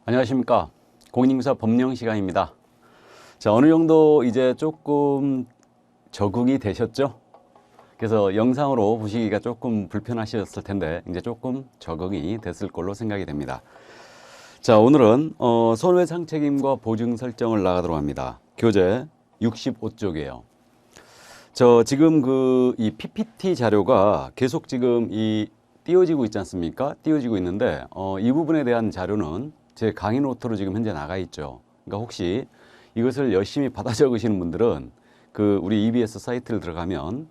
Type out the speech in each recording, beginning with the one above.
안녕하십니까. 공인중개사 법령 시간입니다. 자, 어느 정도 이제 조금 적응이 되셨죠? 그래서 영상으로 보시기가 조금 불편하셨을 텐데 이제 조금 적응이 됐을 걸로 생각이 됩니다. 자, 오늘은 손해배상 책임과 보증 설정을 나가도록 합니다. 교재 65쪽이에요. 지금 이 PPT 자료가 계속 지금 띄워지고 있지 않습니까? 띄워지고 있는데 이 부분에 대한 자료는 제 강의 노트로 지금 현재 나가 있죠. 그러니까 혹시 이것을 열심히 받아 적으시는 분들은 우리 EBS 사이트를 들어가면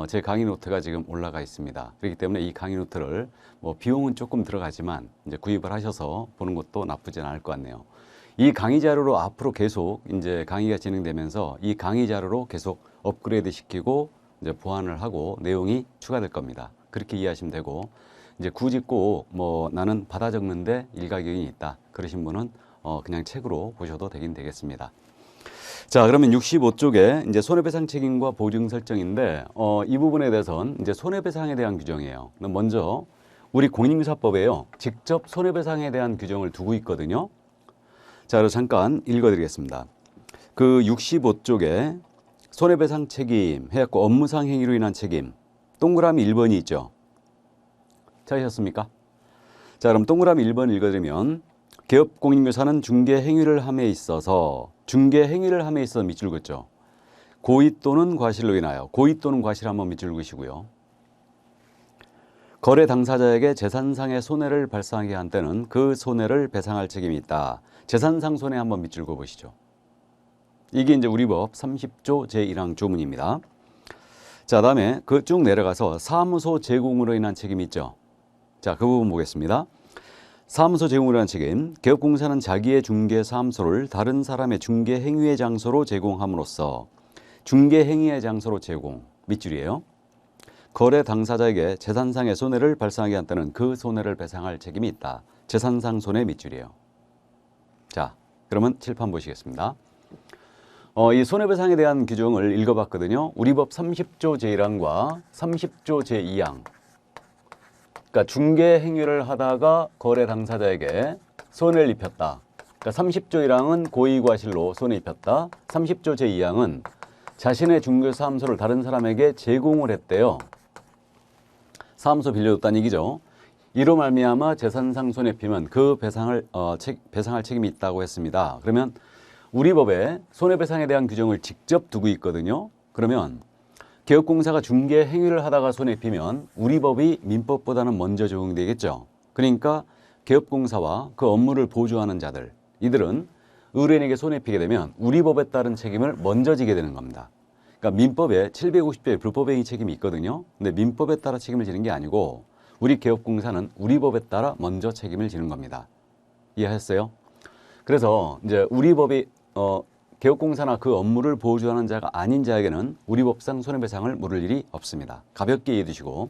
제 강의 노트가 지금 올라가 있습니다. 그렇기 때문에 이 강의 노트를 비용은 조금 들어가지만 이제 구입을 하셔서 보는 것도 나쁘진 않을 것 같네요. 이 강의 자료로 앞으로 계속 이제 강의가 진행되면서 이 강의 자료로 계속 업그레이드 시키고 이제 보완을 하고 내용이 추가될 겁니다. 그렇게 이해하시면 되고, 이제 굳이 꼭 나는 받아 적는데 일가견이 있다 그러신 분은 그냥 책으로 보셔도 되긴 되겠습니다. 자, 그러면 65쪽에 이제 손해배상 책임과 보증 설정인데 이 부분에 대해서는 이제 손해배상에 대한 규정이에요. 먼저 우리 공인중개사법에요, 직접 손해배상에 대한 규정을 두고 있거든요. 자, 그래서 잠깐 읽어드리겠습니다. 65쪽에 손해배상 책임 해갖고 업무상 행위로 인한 책임, 동그라미 1번이 있죠. 찾으셨습니까? 자, 그럼 동그라미 1번 읽어드리면, 개업공인중개사는 중개행위를 함에 있어서 밑줄 긋죠. 고의 또는 과실로 인하여, 고의 또는 과실 한번 밑줄 그시고요. 거래 당사자에게 재산상의 손해를 발생하게 한 때는 그 손해를 배상할 책임이 있다. 재산상 손해 한번 밑줄 그어 보시죠. 이게 이제 우리 법 30조 제1항 조문입니다. 자, 다음에 쭉 내려가서 사무소 제공으로 인한 책임이 있죠. 자, 그 부분 보겠습니다. 사무소 제공으로 인한 책임. 개업공사는 자기의 중개사무소를 다른 사람의 중개행위의 장소로 제공함으로써, 중개행위의 장소로 제공, 밑줄이에요. 거래 당사자에게 재산상의 손해를 발생하게 한 때는 그 손해를 배상할 책임이 있다. 재산상 손해 밑줄이에요. 자, 그러면 칠판 보시겠습니다. 이 손해배상에 대한 규정을 읽어봤거든요. 우리 법 30조 제1항과 30조 제2항. 그러니까 중개행위를 하다가 거래 당사자에게 손해를 입혔다. 그러니까 30조 1항은 고의과실로 손해 입혔다. 30조 제2항은 자신의 중개사무소를 다른 사람에게 제공을 했대요. 사무소 빌려줬다는 얘기죠. 이로 말미암아 재산상 손해 입히면 그 배상할 책임이 있다고 했습니다. 그러면 우리 법에 손해배상에 대한 규정을 직접 두고 있거든요. 그러면 개업공사가 중개행위를 하다가 손해 입히면 우리 법이 민법보다는 먼저 적용되겠죠. 그러니까 개업공사와 그 업무를 보조하는 자들, 이들은 의뢰인에게 손해 입히게 되면 우리 법에 따른 책임을 먼저 지게 되는 겁니다. 그러니까 민법에 750조의 불법행위 책임이 있거든요. 근데 민법에 따라 책임을 지는 게 아니고 우리 개업공사는 우리 법에 따라 먼저 책임을 지는 겁니다. 이해하셨어요? 그래서 이제 우리 법이 개업공사나 그 업무를 보조하는 자가 아닌 자에게는 우리 법상 손해배상을 물을 일이 없습니다. 가볍게 이해해 두시고,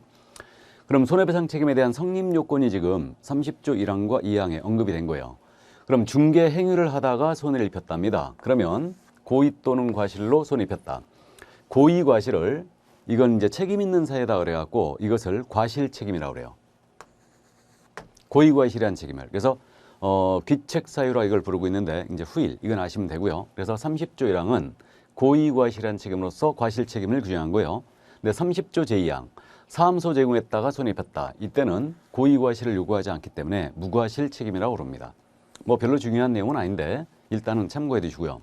그럼 손해배상 책임에 대한 성립 요건이 지금 30조 1항과 2항에 언급이 된 거예요. 그럼 중개행위를 하다가 손해를 입혔답니다. 그러면 고의 또는 과실로 손해 입혔다. 고의 과실을, 이건 이제 책임 있는 사유다 그래갖고 이것을 과실 책임이라고 그래요. 고의 과실이라는 책임을. 그래서 귀책 사유라 이걸 부르고 있는데 이제 후일, 이건 아시면 되고요. 그래서 30조 1항은 고의 과실한 책임으로서 과실 책임을 규정한 거예요. 근데 30조 제2항, 사무소 제공했다가 손해 입혔다. 이때는 고의 과실을 요구하지 않기 때문에 무과실 책임이라고 부릅니다. 별로 중요한 내용은 아닌데 일단은 참고해 두시고요.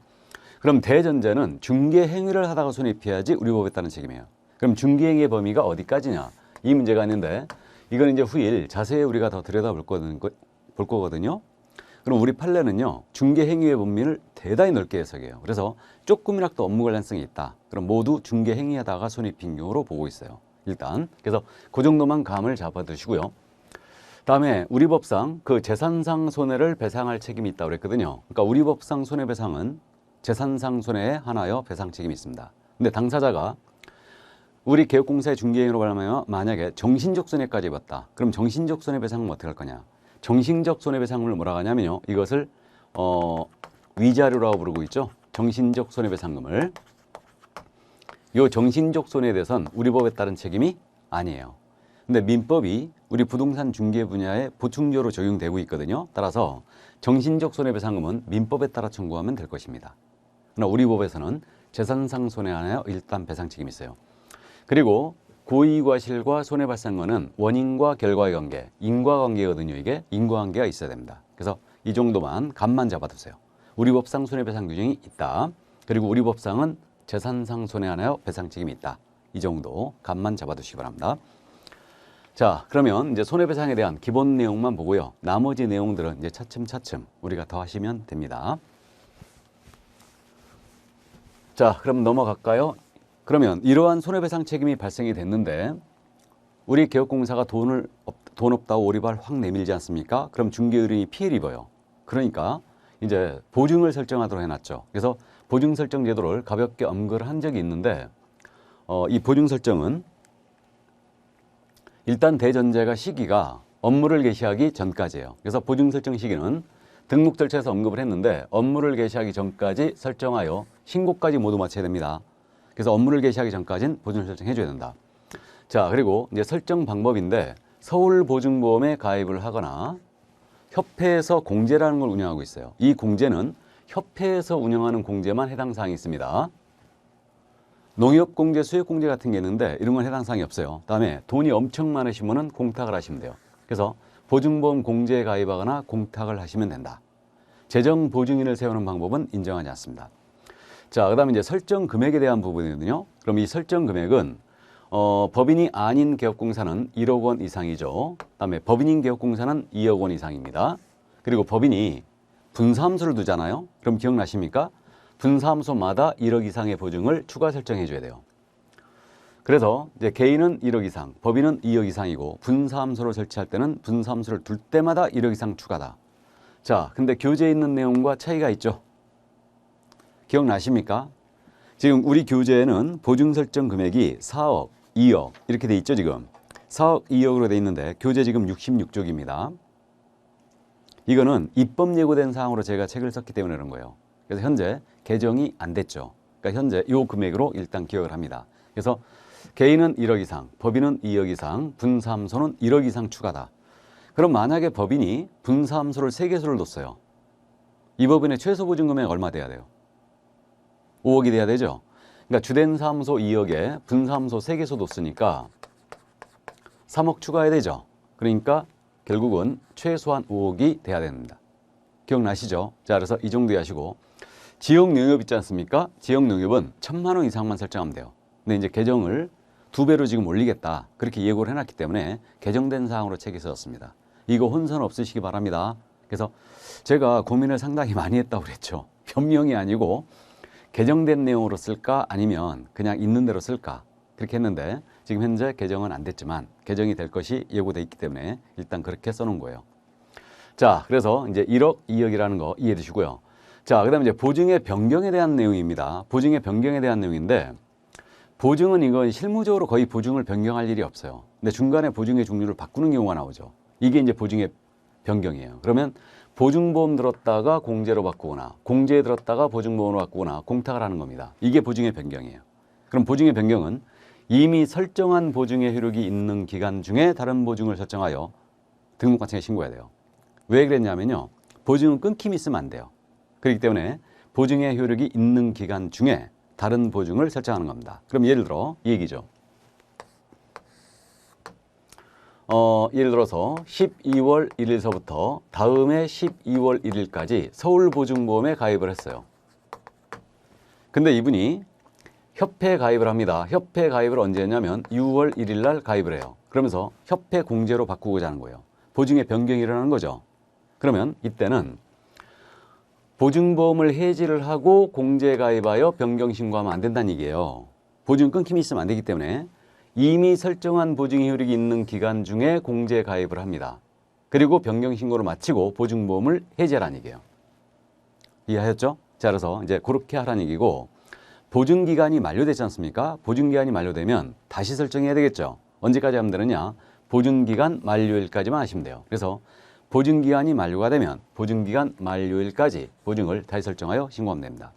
그럼 대전제는 중개행위를 하다가 손해 입혀야지 우리 법에 따른 책임이에요. 그럼 중개행위의 범위가 어디까지냐? 이 문제가 있는데 이건 이제 후일 자세히 우리가 더 들여다볼 거거든요. 그럼 우리 판례는요, 중개행위의 범위를 대단히 넓게 해석해요. 그래서 조금이라도 업무 관련성이 있다. 그럼 모두 중개행위하다가 손해 입힌 경우로 보고 있어요. 일단 그래서 그 정도만 감을 잡아 두시고요. 다음에 우리 법상 그 재산상 손해를 배상할 책임이 있다고 그랬거든요. 그러니까 우리 법상 손해배상은 재산상 손해에 한하여 배상 책임이 있습니다. 근데 당사자가 우리 개업공사의 중개행위로 말하면 만약에 정신적 손해까지 입었다. 그럼 정신적 손해배상은 어떻게 할 거냐? 정신적 손해배상을 뭐라고 하냐면요, 이것을 위자료라고 부르고 있죠. 정신적 손해배상금을. 이 정신적 손해에 대해서는 우리 법에 따른 책임이 아니에요. 근데 민법이 우리 부동산 중개 분야에 보충제로 적용되고 있거든요. 따라서 정신적 손해배상금은 민법에 따라 청구하면 될 것입니다. 그러나 우리 법에서는 재산상 손해하여 일단 배상 책임이 있어요. 그리고 고의과실과 손해발생과는 원인과 결과의 관계, 인과관계거든요. 이게 인과관계가 있어야 됩니다. 그래서 이 정도만 감만 잡아두세요. 우리 법상 손해배상 규정이 있다. 그리고 우리 법상은 재산상 손해하여 배상 책임이 있다. 이 정도 감만 잡아두시기 바랍니다. 자, 그러면 이제 손해배상에 대한 기본 내용만 보고요. 나머지 내용들은 이제 차츰차츰 우리가 더 하시면 됩니다. 자, 그럼 넘어갈까요? 그러면 이러한 손해배상 책임이 발생이 됐는데 우리 개업공사가 돈 없다고 오리발 확 내밀지 않습니까? 그럼 중개의뢰인이 피해를 입어요. 그러니까 이제 보증을 설정하도록 해놨죠. 그래서 보증 설정 제도를 가볍게 언급을 한 적이 있는데 이 보증 설정은 일단 대전제가 시기가 업무를 개시하기 전까지예요. 그래서 보증 설정 시기는 등록 절차에서 언급을 했는데 업무를 개시하기 전까지 설정하여 신고까지 모두 마쳐야 됩니다. 그래서 업무를 개시하기 전까지는 보증 설정해 줘야 된다. 자, 그리고 이제 설정 방법인데 서울보증보험에 가입을 하거나 협회에서 공제라는 걸 운영하고 있어요. 이 공제는 협회에서 운영하는 공제만 해당 사항이 있습니다. 농협공제, 수협공제 같은 게 있는데 이런 건 해당 사항이 없어요. 다음에 돈이 엄청 많으신 분은 공탁을 하시면 돼요. 그래서 보증보험 공제에 가입하거나 공탁을 하시면 된다. 재정보증인을 세우는 방법은 인정하지 않습니다. 자, 그 다음에 이제 설정 금액에 대한 부분이거든요. 그럼 이 설정 금액은 법인이 아닌 개업공사는 1억 원 이상이죠. 그다음에 법인인 개업공사는 2억 원 이상입니다. 그리고 법인이 분사함수를 두잖아요. 그럼 기억나십니까? 분사함수마다 1억 이상의 보증을 추가 설정해 줘야 돼요. 그래서 이제 개인은 1억 이상, 법인은 2억 이상이고 분사함수를 설치할 때는 분사함수를 둘 때마다 1억 이상 추가다. 자, 근데 교재에 있는 내용과 차이가 있죠. 기억나십니까? 지금 우리 교재에는 보증 설정 금액이 4억, 2억 이렇게 돼 있죠, 지금. 4억, 2억으로 돼 있는데 교재 지금 66쪽입니다. 이거는 입법 예고된 사항으로 제가 책을 썼기 때문에 그런 거예요. 그래서 현재 개정이 안 됐죠. 그러니까 현재 이 금액으로 일단 기억을 합니다. 그래서 개인은 1억 이상, 법인은 2억 이상, 분사함수는 1억 이상 추가다. 그럼 만약에 법인이 분사함수를 3개수를 뒀어요. 이 법인의 최소 보증 금액이 얼마 돼야 돼요? 5억이 돼야 되죠. 그러니까 주된 사무소 2억에 분사함수 3개수 뒀으니까 3억 추가해야 되죠. 그러니까 결국은 최소한 5억이 돼야 됩니다. 기억나시죠? 자, 그래서 이 정도 하시고 지역농협 있지 않습니까? 지역농협은 1,000만 원 이상만 설정하면 돼요. 근데 이제 개정을 2배로 지금 올리겠다. 그렇게 예고를 해놨기 때문에 개정된 사항으로 책이 썼습니다. 이거 혼선 없으시기 바랍니다. 그래서 제가 고민을 상당히 많이 했다고 그랬죠. 변명이 아니고 개정된 내용으로 쓸까 아니면 그냥 있는 대로 쓸까 그렇게 했는데 지금 현재 개정은 안 됐지만 개정이 될 것이 예고돼 있기 때문에 일단 그렇게 써놓은 거예요. 자, 그래서 이제 1억, 2억이라는 거 이해해 두시고요. 자, 그 다음에 이제 보증의 변경에 대한 내용입니다. 보증의 변경에 대한 내용인데 보증은 이건 실무적으로 거의 보증을 변경할 일이 없어요. 근데 중간에 보증의 종류를 바꾸는 경우가 나오죠. 이게 이제 보증의 변경이에요. 그러면 보증보험 들었다가 공제로 바꾸거나 공제에 들었다가 보증보험으로 바꾸거나 공탁을 하는 겁니다. 이게 보증의 변경이에요. 그럼 보증의 변경은 이미 설정한 보증의 효력이 있는 기간 중에 다른 보증을 설정하여 등록관청에 신고해야 돼요. 왜 그랬냐면요. 보증은 끊김이 있으면 안 돼요. 그렇기 때문에 보증의 효력이 있는 기간 중에 다른 보증을 설정하는 겁니다. 그럼 예를 들어 이 얘기죠. 예를 들어서 12월 1일서부터 다음해 12월 1일까지 서울보증보험에 가입을 했어요. 근데 이분이 협회에 가입을 합니다. 협회 가입을 언제 했냐면 6월 1일 날 가입을 해요. 그러면서 협회 공제로 바꾸고자 하는 거예요. 보증의 변경이 일어나는 거죠. 그러면 이때는 보증보험을 해지를 하고 공제에 가입하여 변경 신고하면 안 된다는 얘기예요. 보증 끊김이 있으면 안 되기 때문에 이미 설정한 보증 효력이 있는 기간 중에 공제에 가입을 합니다. 그리고 변경 신고를 마치고 보증보험을 해지하라는 얘기예요. 이해하셨죠? 자, 그래서 이제 그렇게 하라는 얘기고 보증기간이 만료되지 않습니까? 보증기간이 만료되면 다시 설정해야 되겠죠. 언제까지 하면 되느냐? 보증기간 만료일까지만 하시면 돼요. 그래서 보증기간이 만료가 되면 보증기간 만료일까지 보증을 다시 설정하여 신고하면 됩니다.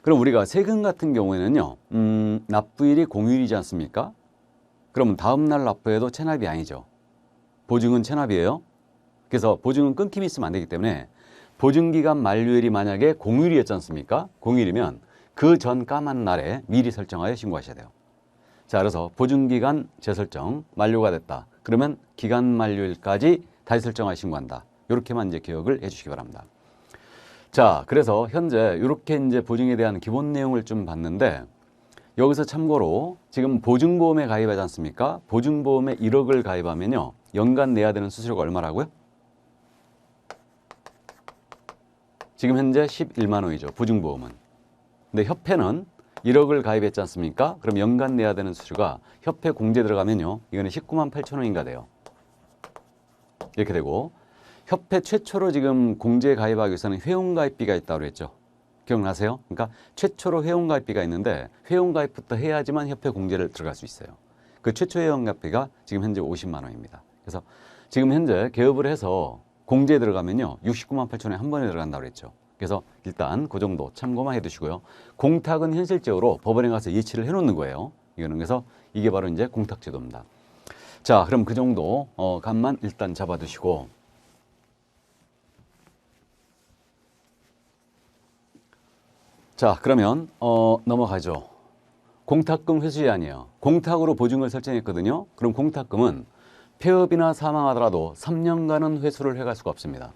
그럼 우리가 세금 같은 경우에는요. 납부일이 공휴일이지 않습니까? 그러면 다음 날 납부해도 체납이 아니죠. 보증은 체납이에요. 그래서 보증은 끊김이 있으면 안 되기 때문에 보증기간 만료일이 만약에 공휴일이었지 않습니까? 공휴일이면 그 전 까만 날에 미리 설정하여 신고하셔야 돼요. 자, 그래서 보증기간 재설정 만료가 됐다. 그러면 기간 만료일까지 다시 설정하여 신고한다. 이렇게만 이제 기억을 해주시기 바랍니다. 자, 그래서 현재 이렇게 이제 보증에 대한 기본 내용을 좀 봤는데 여기서 참고로 지금 보증보험에 가입하지 않습니까? 보증보험에 1억을 가입하면요. 연간 내야 되는 수수료가 얼마라고요? 지금 현재 11만 원이죠. 보증보험은. 근데 협회는 1억을 가입했지 않습니까? 그럼 연간 내야 되는 수수료가 협회 공제 들어가면요. 이거는 19만 8천 원인가 돼요. 이렇게 되고 협회 최초로 지금 공제 가입하기 위해서는 회원가입비가 있다고 그랬죠. 기억나세요? 그러니까 최초로 회원가입비가 있는데 회원가입부터 해야지만 협회 공제를 들어갈 수 있어요. 그 최초 회원가입비가 지금 현재 50만 원입니다. 그래서 지금 현재 개업을 해서 공제에 들어가면요. 69만 8천 원에 한 번에 들어간다고 그랬죠. 그래서 일단 그 정도 참고만 해두시고요. 공탁은 현실적으로 법원에 가서 예치를 해놓는 거예요. 이거는 그래서 이게 바로 이제 공탁제도입니다. 자, 그럼 그 정도 감만 일단 잡아두시고 자, 그러면 넘어가죠. 공탁금 회수 제한이에요. 공탁으로 보증을 설정했거든요. 그럼 공탁금은 폐업이나 사망하더라도 3년간은 회수를 해갈 수가 없습니다.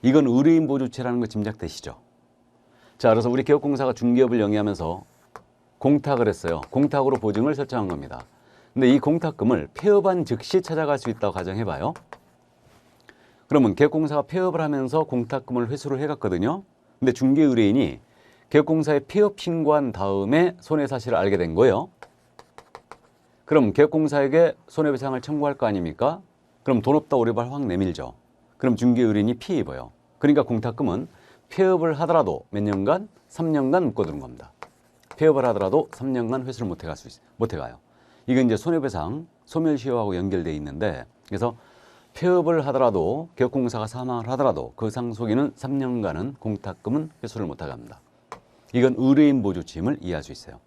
이건 의뢰인 보조체라는 거 짐작되시죠? 자, 그래서 우리 개업공사가 중개업을 영위하면서 공탁을 했어요. 공탁으로 보증을 설정한 겁니다. 근데 이 공탁금을 폐업한 즉시 찾아갈 수 있다고 가정해봐요. 그러면 개업공사가 폐업을 하면서 공탁금을 회수를 해갔거든요. 근데 중개 의뢰인이 개업공사에 폐업 신고한 다음에 손해사실을 알게 된 거예요. 그럼 개업공사에게 손해배상을 청구할 거 아닙니까? 그럼 돈 없다 오리발 확 내밀죠. 그럼 중개 의뢰인이 피해 입어요. 그러니까 공탁금은 폐업을 하더라도 몇 년간? 3년간 묶어두는 겁니다. 폐업을 하더라도 3년간 회수를 못 해가요. 이건 이제 손해배상, 소멸시효하고 연결되어 있는데 그래서 폐업을 하더라도 개업공사가 사망을 하더라도 그 상속인은 3년간은 공탁금은 회수를 못하게 합니다. 이건 의뢰인 보조침을 이해할 수 있어요.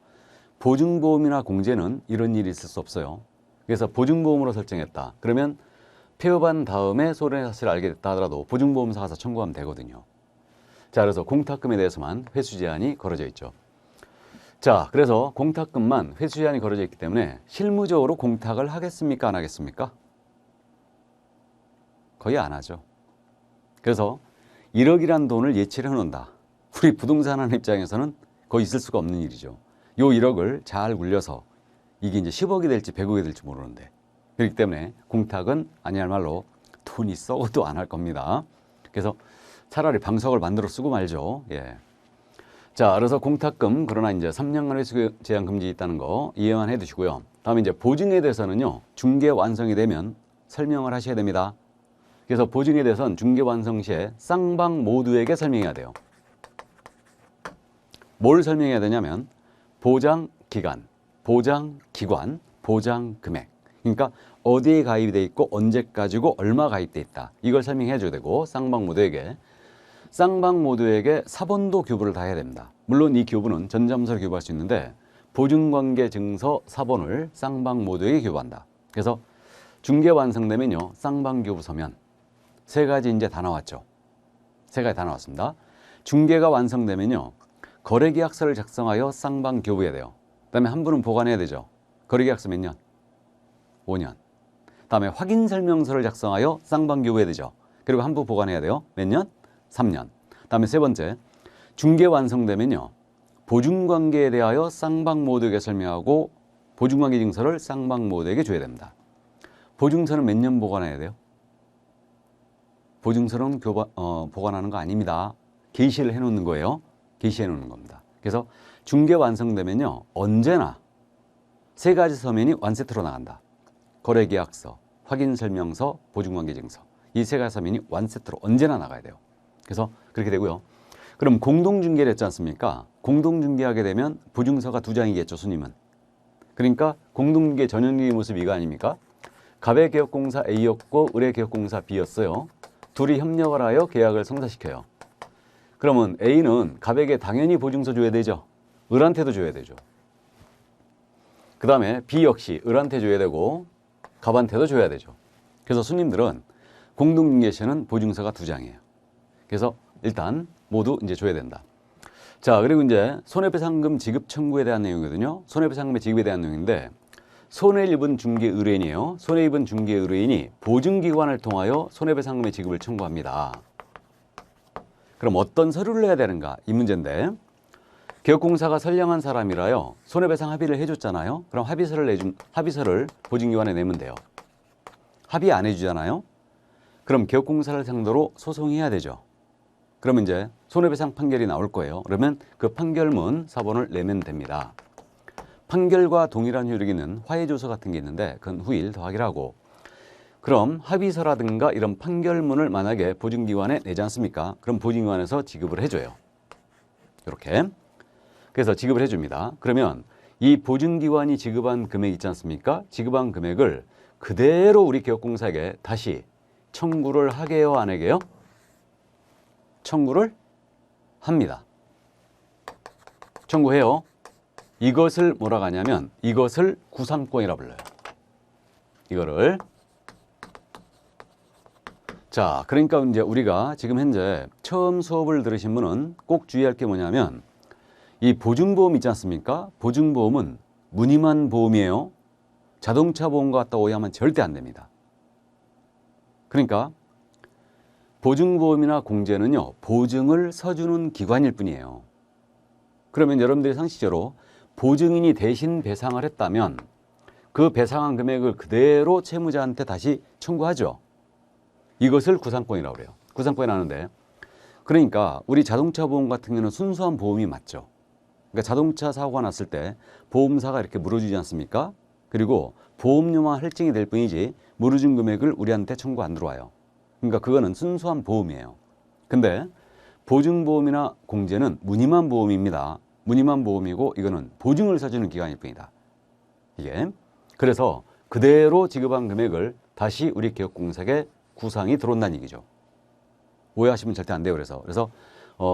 보증보험이나 공제는 이런 일이 있을 수 없어요. 그래서 보증보험으로 설정했다. 그러면 폐업한 다음에 손해사실을 알게 됐다 하더라도 보증보험사 가서 청구하면 되거든요. 자, 그래서 공탁금에 대해서만 회수 제한이 걸어져 있죠. 자, 그래서 공탁금만 회수 제한이 걸어져 있기 때문에 실무적으로 공탁을 하겠습니까? 안 하겠습니까? 거의 안 하죠. 그래서 1억이란 돈을 예치를 해놓는다. 우리 부동산 하는 입장에서는 거의 있을 수가 없는 일이죠. 요 1억을 잘 굴려서 이게 이제 10억이 될지 100억이 될지 모르는데 그렇기 때문에 공탁은 아니할 말로 돈이 썩어도 안 할 겁니다. 그래서 차라리 방석을 만들어 쓰고 말죠. 예. 자, 그래서 공탁금 그러나 이제 3년간 회수 제한 금지 있다는 거 이해만 해두시고요. 다음에 이제 보증에 대해서는요. 중개 완성이 되면 설명을 하셔야 됩니다. 그래서 보증에 대해서는 중개 완성 시에 쌍방 모두에게 설명해야 돼요. 뭘 설명해야 되냐면 보장 기간, 보장 기관, 보장 금액. 그러니까 어디에 가입이 돼 있고 언제까지고 얼마 가입돼 있다. 이걸 설명해 줘야 되고 쌍방 모두에게 사본도 교부를 다 해야 됩니다. 물론 이 교부는 전자문서로 교부할 수 있는데 보증관계 증서 사본을 쌍방 모두에게 교부한다. 그래서 중개 완성되면요. 쌍방 교부 서면 세 가지 이제 다 나왔죠. 세 가지 다 나왔습니다. 중개가 완성되면요. 거래계약서를 작성하여 쌍방 교부해야 돼요. 그다음에 한 분은 보관해야 되죠. 거래계약서 몇 년? 5년. 다음에 확인설명서를 작성하여 쌍방 교부해야 되죠. 그리고 한 분 보관해야 돼요. 몇 년? 3년. 다음에 세 번째, 중개 완성되면요. 보증관계에 대하여 쌍방 모두에게 설명하고 보증관계 증서를 쌍방 모두에게 줘야 됩니다. 보증서는 몇 년 보관해야 돼요? 보증서는 보관하는 거 아닙니다. 게시를 해놓는 거예요. 게시해 놓는 겁니다. 그래서 중개 완성되면요. 언제나 세 가지 서면이 완세트로 나간다. 거래계약서, 확인설명서, 보증관계증서. 이 세 가지 서면이 완세트로 언제나 나가야 돼요. 그래서 그렇게 되고요. 그럼 공동중개를 했지 않습니까? 공동중개하게 되면 보증서가 2장이겠죠, 순임은. 그러니까 공동중개 전형적인 모습이 이거 아닙니까? 갑의개업공사 A였고 을의개업공사 B였어요. 둘이 협력을 하여 계약을 성사시켜요. 그러면 A는 갑에게 당연히 보증서 줘야 되죠. 을한테도 줘야 되죠. 그 다음에 B 역시 을한테 줘야 되고 갑한테도 줘야 되죠. 그래서 손님들은 공동중개시에는 보증서가 2장이에요. 그래서 일단 모두 이제 줘야 된다. 자, 그리고 이제 손해배상금 지급 청구에 대한 내용이거든요. 손해배상금의 지급에 대한 내용인데 손해를 입은 중개 의뢰인이에요. 손해 입은 중개 의뢰인이 보증기관을 통하여 손해배상금의 지급을 청구합니다. 그럼 어떤 서류를 내야 되는가? 이 문제인데 개업공사가 선량한 사람이라요. 손해배상 합의를 해줬잖아요. 그럼 합의서를 보증기관에 내면 돼요. 합의 안 해주잖아요. 그럼 개업공사를 상대로 소송해야 되죠. 그러면 이제 손해배상 판결이 나올 거예요. 그러면 그 판결문 사본을 내면 됩니다. 판결과 동일한 효력이 있는 화해조서 같은 게 있는데 그건 후일 더하기를 하고 그럼 합의서라든가 이런 판결문을 만약에 보증기관에 내지 않습니까? 그럼 보증기관에서 지급을 해줘요. 이렇게. 그래서 지급을 해줍니다. 그러면 이 보증기관이 지급한 금액 있지 않습니까? 지급한 금액을 그대로 우리 개업공사에게 다시 청구를 하게요, 안 하게요? 청구를 합니다. 청구해요. 이것을 뭐라고 하냐면 이것을 구상권이라 불러요. 이거를. 자, 그러니까 이제 우리가 지금 현재 처음 수업을 들으신 분은 꼭 주의할 게 뭐냐면 이 보증보험 있지 않습니까? 보증보험은 무늬만 보험이에요. 자동차 보험과 갖다 오해하면 절대 안 됩니다. 그러니까 보증보험이나 공제는요, 보증을 서주는 기관일 뿐이에요. 그러면 여러분들이 상식적으로 보증인이 대신 배상을 했다면 그 배상한 금액을 그대로 채무자한테 다시 청구하죠. 이것을 구상권이라고 그래요. 구상권이 나는데 그러니까 우리 자동차 보험 같은 경우는 순수한 보험이 맞죠. 그러니까 자동차 사고가 났을 때 보험사가 이렇게 물어주지 않습니까? 그리고 보험료만 할증이 될 뿐이지 물어준 금액을 우리한테 청구 안 들어와요. 그러니까 그거는 순수한 보험이에요. 근데 보증보험이나 공제는 무늬만 보험입니다. 무늬만 보험이고 이거는 보증을 서주는 기관일 뿐이다. 이게. 그래서 그대로 지급한 금액을 다시 우리 개업공사에게 구상이 들어온다는 얘기죠. 오해하시면 절대 안 돼요. 그래서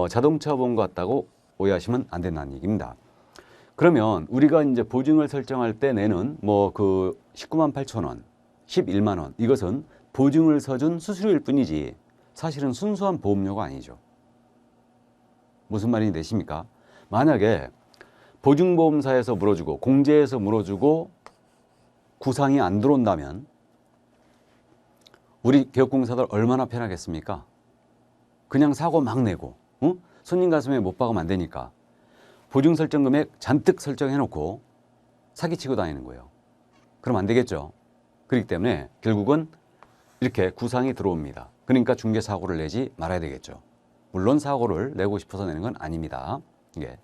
자동차 보험 같다고 오해하시면 안 된다는 얘기입니다. 그러면 우리가 이제 보증을 설정할 때 내는 뭐 그 19만 8천 원, 11만 원 이것은 보증을 서준 수수료일 뿐이지 사실은 순수한 보험료가 아니죠. 무슨 말인지 되십니까? 만약에 보증보험사에서 물어주고 공제에서 물어주고 구상이 안 들어온다면 우리 개업공사들 얼마나 편하겠습니까? 그냥 사고 막 내고 손님 가슴에 못 박으면 안 되니까 보증 설정 금액 잔뜩 설정해놓고 사기치고 다니는 거예요. 그럼 안 되겠죠. 그렇기 때문에 결국은 이렇게 구상이 들어옵니다. 그러니까 중개사고를 내지 말아야 되겠죠. 물론 사고를 내고 싶어서 내는 건 아닙니다. 이게.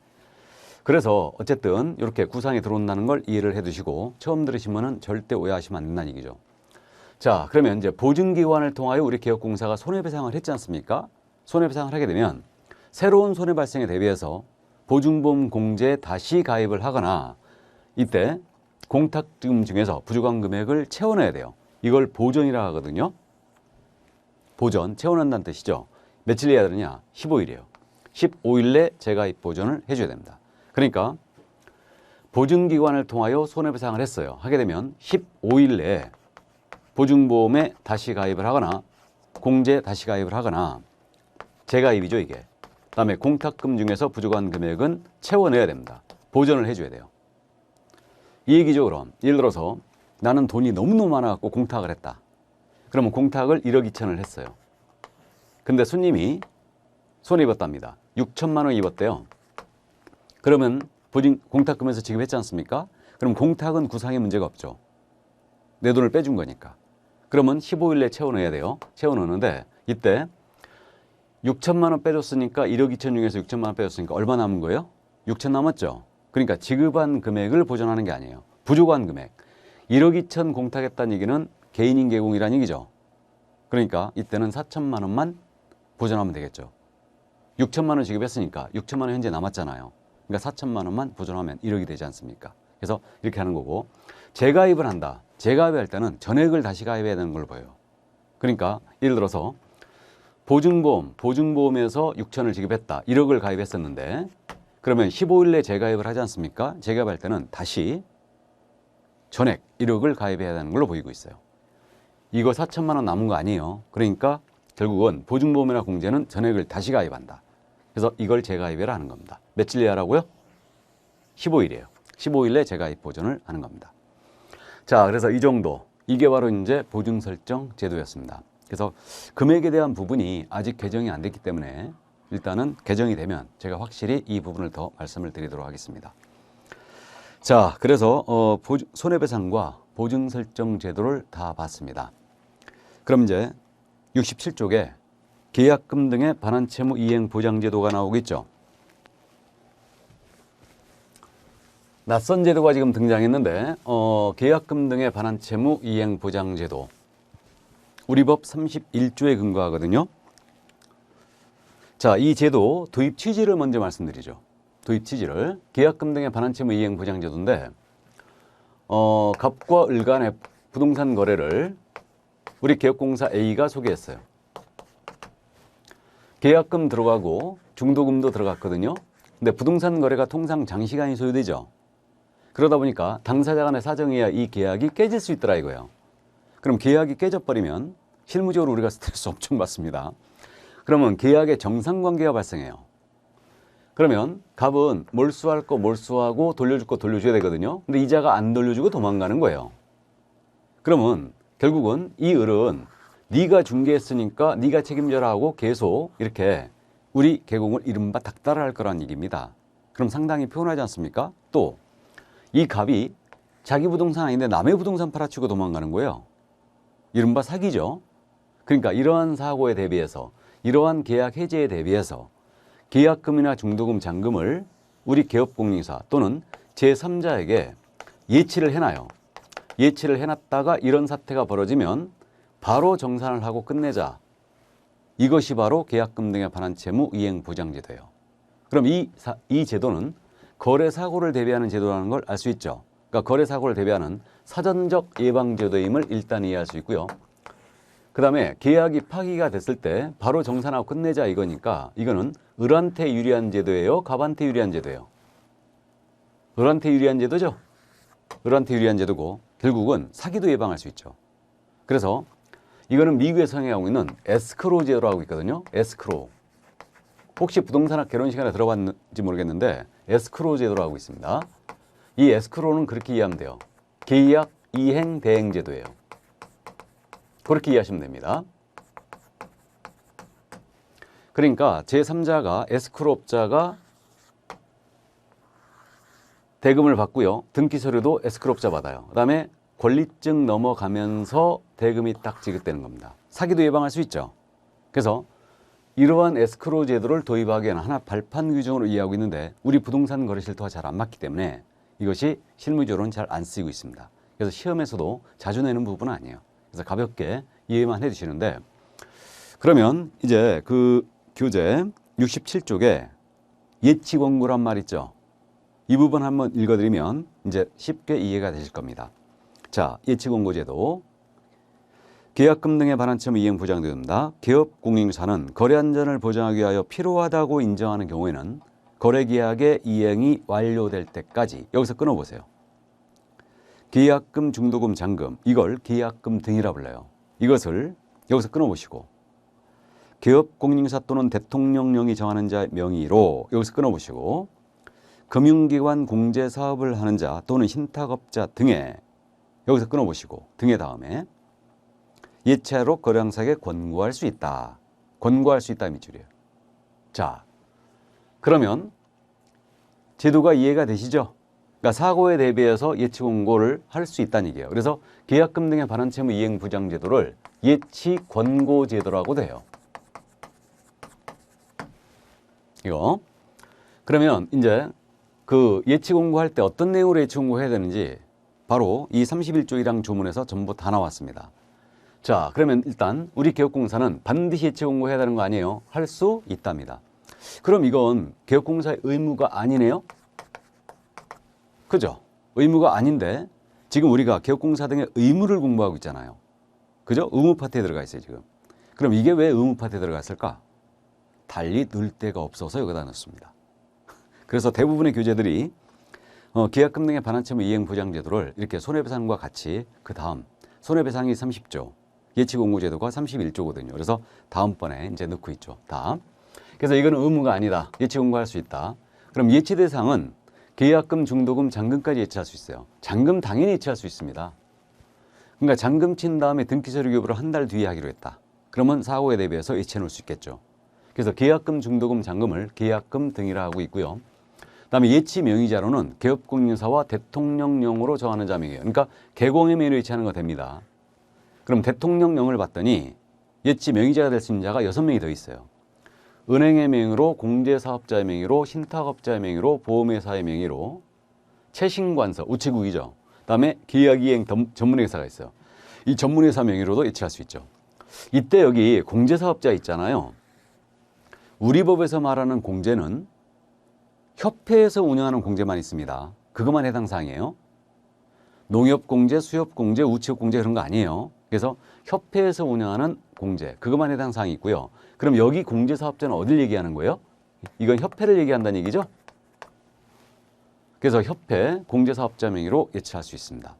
그래서 어쨌든 이렇게 구상이 들어온다는 걸 이해를 해 두시고 처음 들으시면 절대 오해하시면 안 된다는 얘기죠. 자, 그러면 이제 보증기관을 통하여 우리 개업공사가 손해배상을 했지 않습니까? 손해배상을 하게 되면 새로운 손해 발생에 대비해서 보증보험 공제에 다시 가입을 하거나 이때 공탁금 중에서 부족한 금액을 채워넣어야 돼요. 이걸 보전이라 하거든요. 보전, 채워넣는다는 뜻이죠. 며칠 해야 되느냐? 15일이에요. 15일 내 재가입 보전을 해줘야 됩니다. 그러니까 보증기관을 통하여 손해배상을 했어요. 하게 되면 15일 내에 보증보험에 다시 가입을 하거나 공제에 다시 가입을 하거나 재가입이죠 이게. 그다음에 공탁금 중에서 부족한 금액은 채워내야 됩니다. 보전을 해줘야 돼요. 이 얘기죠. 그럼 예를 들어서 나는 돈이 너무너무 많아갖고 공탁을 했다. 그러면 공탁을 1억 2천을 했어요. 근데 손님이 손해 입었답니다. 6천만 원 입었대요. 그러면 공탁금에서 지급했지 않습니까? 그럼 공탁은 구상에 문제가 없죠. 내 돈을 빼준 거니까. 그러면 15일 내에 채워넣어야 돼요. 채워넣는데 이때 6천만 원 빼줬으니까 1억 2천 중에서 6천만 원 빼줬으니까 얼마 남은 거예요? 6천 남았죠. 그러니까 지급한 금액을 보전하는 게 아니에요. 부족한 금액. 1억 2천 공탁했다는 얘기는 개인인 개공이라는 얘기죠. 그러니까 이때는 4천만 원만 보전하면 되겠죠. 6천만 원 지급했으니까 6천만 원 현재 남았잖아요. 그러니까 4천만 원만 보전하면 1억이 되지 않습니까? 그래서 이렇게 하는 거고 재가입을 한다. 재가입할 때는 전액을 다시 가입해야 되는 걸로 보여요. 그러니까 예를 들어서 보증보험에서 6천을 지급했다. 1억을 가입했었는데 그러면 15일 내에 재가입을 하지 않습니까? 재가입할 때는 다시 전액 1억을 가입해야 하는 걸로 보이고 있어요. 이거 4천만 원 남은 거 아니에요. 그러니까 결국은 보증보험이나 공제는 전액을 다시 가입한다. 그래서 이걸 재가입을 하는 겁니다. 며칠 하라고요? 15일이에요. 15일에 재가입 보전을 하는 겁니다. 자, 그래서 이 정도. 이게 바로 이제 보증 설정 제도였습니다. 그래서 금액에 대한 부분이 아직 개정이 안 됐기 때문에 일단은 개정이 되면 제가 확실히 이 부분을 더 말씀을 드리도록 하겠습니다. 자, 그래서 손해배상과 보증 설정 제도를 다 봤습니다. 그럼 이제 67쪽에 계약금 등의 반환 채무 이행 보장 제도가 나오겠죠. 낯선 제도가 지금 등장했는데 계약금 등의 반환 채무 이행 보장 제도. 우리 법 31조에 근거하거든요. 자, 이 제도 도입 취지를 먼저 말씀드리죠. 도입 취지를. 계약금 등의 반환 채무 이행 보장 제도인데 갑과 을 간의 부동산 거래를 우리 개업공사 A가 소개했어요. 계약금 들어가고 중도금도 들어갔거든요. 근데 부동산 거래가 통상 장시간이 소요되죠. 그러다 보니까 당사자 간의 사정이야 이 계약이 깨질 수 있더라 이거예요. 그럼 계약이 깨져버리면 실무적으로 우리가 스트레스 엄청 받습니다. 그러면 계약의 정상관계가 발생해요. 그러면 갑은 몰수할 거 몰수하고 돌려줄 거 돌려줘야 되거든요. 근데 이자가 안 돌려주고 도망가는 거예요. 그러면 결국은 이 을은 네가 중개했으니까 네가 책임져라 하고 계속 이렇게 우리 계공을 이른바 닥달할 거란 얘기입니다. 그럼 상당히 피곤하지 않습니까? 또 이 갑이 자기 부동산 아닌데 남의 부동산 팔아치고 도망가는 거예요. 이른바 사기죠. 그러니까 이러한 사고에 대비해서 이러한 계약 해지에 대비해서 계약금이나 중도금, 잔금을 우리 개업공인사 또는 제3자에게 예치를 해놔요. 예치를 해놨다가 이런 사태가 벌어지면 바로 정산을 하고 끝내자. 이것이 바로 계약금 등의 반환 채무 이행 보장제도예요. 그럼 이 제도는 거래 사고를 대비하는 제도라는 걸 알 수 있죠. 그러니까 거래 사고를 대비하는 사전적 예방 제도임을 일단 이해할 수 있고요. 그 다음에 계약이 파기가 됐을 때 바로 정산하고 끝내자 이거니까 이거는 을한테 유리한 제도예요? 갑한테 유리한 제도예요? 을한테 유리한 제도죠? 을한테 유리한 제도고 결국은 사기도 예방할 수 있죠. 그래서 이거는 미국에 성행하고 있는 에스크로우 제도라고 있거든요. 에스크로우. 혹시 부동산학 개론 시간에 들어봤는지 모르겠는데 에스크로우 제도라고 있습니다. 이 에스크로우는 그렇게 이해하면 돼요. 계약 이행 대행 제도예요. 그렇게 이해하시면 됩니다. 그러니까 제3자가 에스크로업자가 대금을 받고요. 등기 서류도 에스크로업자 받아요. 그 다음에 권리증 넘어가면서 대금이 딱 지급되는 겁니다. 사기도 예방할 수 있죠. 그래서 이러한 에스크로우 제도를 도입하기에는 하나 발판 규정으로 이해하고 있는데 우리 부동산 거래 실토가 잘 안 맞기 때문에 이것이 실무적으로는 잘 안 쓰이고 있습니다. 그래서 시험에서도 자주 내는 부분은 아니에요. 그래서 가볍게 이해만 해주시는데 그러면 이제 그 교재 67쪽에 예치 권고란 말 있죠. 이 부분 한번 읽어드리면 이제 쉽게 이해가 되실 겁니다. 자, 예치 권고 제도. 계약금 등의 반환 채무 이행 보장됩니다. 개업공인사는 거래 안전을 보장하기 위하여 필요하다고 인정하는 경우에는 거래계약의 이행이 완료될 때까지 여기서 끊어보세요. 계약금, 중도금, 잔금 이걸 계약금 등이라 불러요. 이것을 여기서 끊어보시고 개업공인사 또는 대통령령이 정하는 자의 명의로 여기서 끊어보시고 금융기관 공제 사업을 하는 자 또는 신탁업자 등에 여기서 끊어보시고 등의 다음에 예체로 거래항사에게 권고할 수 있다. 권고할 수 있다 밑줄이에요. 자, 그러면 제도가 이해가 되시죠? 그러니까 사고에 대비해서 예치 권고를 할 수 있다는 얘기예요. 그래서 계약금 등의 반환 채무 이행 보장 제도를 예치 권고 제도라고도 해요. 이거. 그러면 이제 그 예치 권고할 때 어떤 내용으로 예치 권고해야 되는지 바로 이 31조 1항 조문에서 전부 다 나왔습니다. 자, 그러면 일단 우리 개업공사는 반드시 예치 권고해야 되는 거 아니에요? 할 수 있답니다. 그럼 이건 개업공사의 의무가 아니네요? 그죠? 의무가 아닌데 지금 우리가 개업공사 등의 의무를 공부하고 있잖아요. 그죠? 의무 파트에 들어가 있어요, 지금. 그럼 이게 왜 의무 파트에 들어갔을까? 달리 넣을 데가 없어서 여기다 넣습니다. 그래서 대부분의 교재들이 계약금 등의 반환채무 이행 보장 제도를 이렇게 손해배상과 같이 그 다음 손해배상이 30조, 예치공고제도가 31조거든요. 그래서 다음번에 이제 넣고 있죠. 다음. 그래서 이거는 의무가 아니다. 예치공고할 수 있다. 그럼 예치 대상은 계약금, 중도금, 잔금까지 예치할 수 있어요. 잔금 당연히 예치할 수 있습니다. 그러니까 잔금 친 다음에 등기서류 교부를 한 달 뒤에 하기로 했다. 그러면 사고에 대비해서 예치해 놓을 수 있겠죠. 그래서 계약금, 중도금, 잔금을 계약금 등이라 하고 있고요. 그다음에 예치 명의자로는 개업공인사와 대통령령으로 정하는 자명이에요. 그러니까 개공의 명의로 예치하는 거 됩니다. 그럼 대통령령을 봤더니 예치 명의자가 될 수 있는 자가 6명이 더 있어요. 은행의 명의로, 공제사업자의 명의로, 신탁업자의 명의로, 보험회사의 명의로, 채신관서, 우체국이죠. 그다음에 계약이행 전문회사가 있어요. 이 전문회사 명의로도 예치할 수 있죠. 이때 여기 공제사업자 있잖아요. 우리 법에서 말하는 공제는 협회에서 운영하는 공제만 있습니다. 그것만 해당 사항이에요. 농협공제, 수협공제, 우체국공제 그런 거 아니에요. 그래서 협회에서 운영하는 공제, 그것만 해당 사항이 있고요. 그럼 여기 공제사업자는 어딜 얘기하는 거예요? 이건 협회를 얘기한다는 얘기죠. 그래서 협회, 공제사업자 명의로 예치할 수 있습니다.